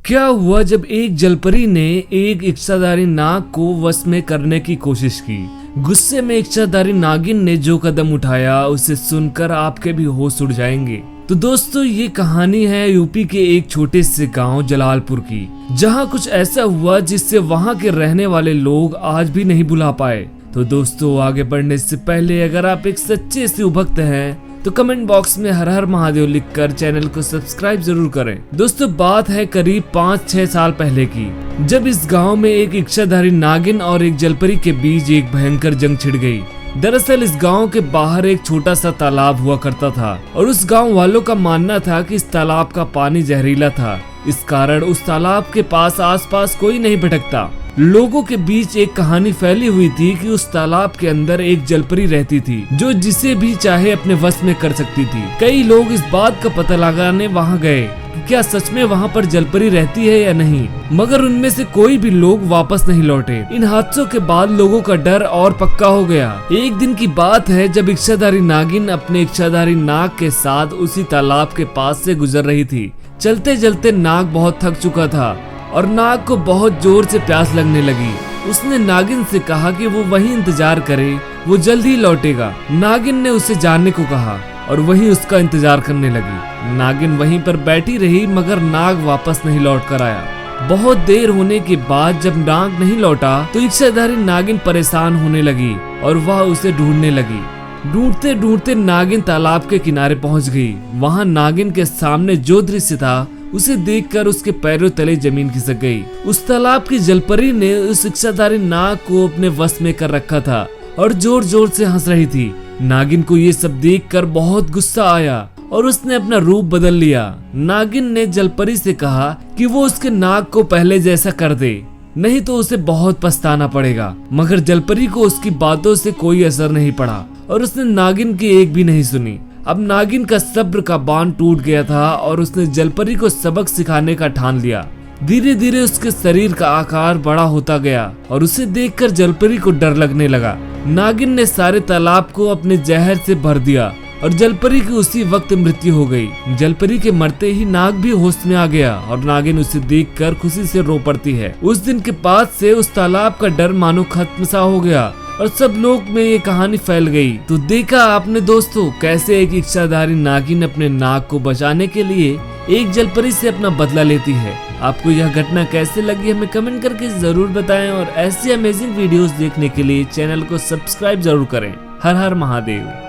क्या हुआ जब एक जलपरी ने एक इच्छाधारी नाग को वश में करने की कोशिश की। गुस्से में इच्छाधारी नागिन ने जो कदम उठाया उसे सुनकर आपके भी होश उड़ जाएंगे। तो दोस्तों ये कहानी है यूपी के एक छोटे से गांव जलालपुर की, जहां कुछ ऐसा हुआ जिससे वहां के रहने वाले लोग आज भी नहीं भुला पाए। तो दोस्तों आगे बढ़ने से पहले अगर आप एक सच्चे शिव भक्त हैं तो कमेंट बॉक्स में हर हर महादेव लिखकर चैनल को सब्सक्राइब जरूर करें। दोस्तों बात है करीब 5-6 साल पहले की, जब इस गांव में एक इच्छाधारी नागिन और एक जलपरी के बीच एक भयंकर जंग छिड़ गई। दरअसल इस गांव के बाहर एक छोटा सा तालाब हुआ करता था और उस गांव वालों का मानना था कि इस तालाब का पानी जहरीला था। इस कारण उस तालाब के पास आसपास कोई नहीं भटकता। लोगों के बीच एक कहानी फैली हुई थी कि उस तालाब के अंदर एक जलपरी रहती थी जो जिसे भी चाहे अपने वश में कर सकती थी। कई लोग इस बात का पता लगाने वहां गए कि क्या सच में वहां पर जलपरी रहती है या नहीं, मगर उनमें से कोई भी लोग वापस नहीं लौटे। इन हादसों के बाद लोगों का डर और पक्का हो गया। एक दिन की बात है जब इच्छाधारी नागिन अपने इच्छाधारी नाग के साथ उसी तालाब के पास से गुजर रही थी। चलते चलते नाग बहुत थक चुका था और नाग को बहुत जोर से प्यास लगने लगी। उसने नागिन से कहा कि वो वहीं इंतजार करे, वो जल्द ही लौटेगा। नागिन ने उसे जाने को कहा और वहीं उसका इंतजार करने लगी। नागिन वहीं पर बैठी रही मगर नाग वापस नहीं लौट कर आया। बहुत देर होने के बाद जब नाग नहीं लौटा तो इच्छाधारी नागिन परेशान होने लगी और वह उसे ढूंढने लगी। ढूंढते ढूंढते नागिन तालाब के किनारे पहुंच गई। वहां नागिन के सामने जो दृश्य था उसे देखकर उसके पैरों तले जमीन खिसक गई। उस तालाब की जलपरी ने उस इच्छाधारी नाग को अपने वश में कर रखा था और जोर जोर से हंस रही थी। नागिन को ये सब देखकर बहुत गुस्सा आया और उसने अपना रूप बदल लिया। नागिन ने जलपरी से कहा कि वो उसके नाग को पहले जैसा कर दे, नहीं तो उसे बहुत पछताना पड़ेगा। मगर जलपरी को उसकी बातों से कोई असर नहीं पड़ा और उसने नागिन की एक भी नहीं सुनी। अब नागिन का सब्र का बांध टूट गया था और उसने जलपरी को सबक सिखाने का ठान लिया। धीरे धीरे उसके शरीर का आकार बड़ा होता गया और उसे देखकर जलपरी को डर लगने लगा। नागिन ने सारे तालाब को अपने जहर से भर दिया और जलपरी की उसी वक्त मृत्यु हो गई। जलपरी के मरते ही नाग भी होश में आ गया और नागिन उसे देखकर खुशी से रो पड़ती है। उस दिन के बाद से उस तालाब का डर मानो खत्म सा हो गया और सब लोग में ये कहानी फैल गई। तो देखा आपने दोस्तों कैसे एक इच्छाधारी नागिन अपने नाग को बचाने के लिए एक जलपरी से अपना बदला लेती है। आपको यह घटना कैसे लगी हमें कमेंट करके जरूर बताएं और ऐसी अमेजिंग वीडियोस देखने के लिए चैनल को सब्सक्राइब जरूर करें। हर हर महादेव।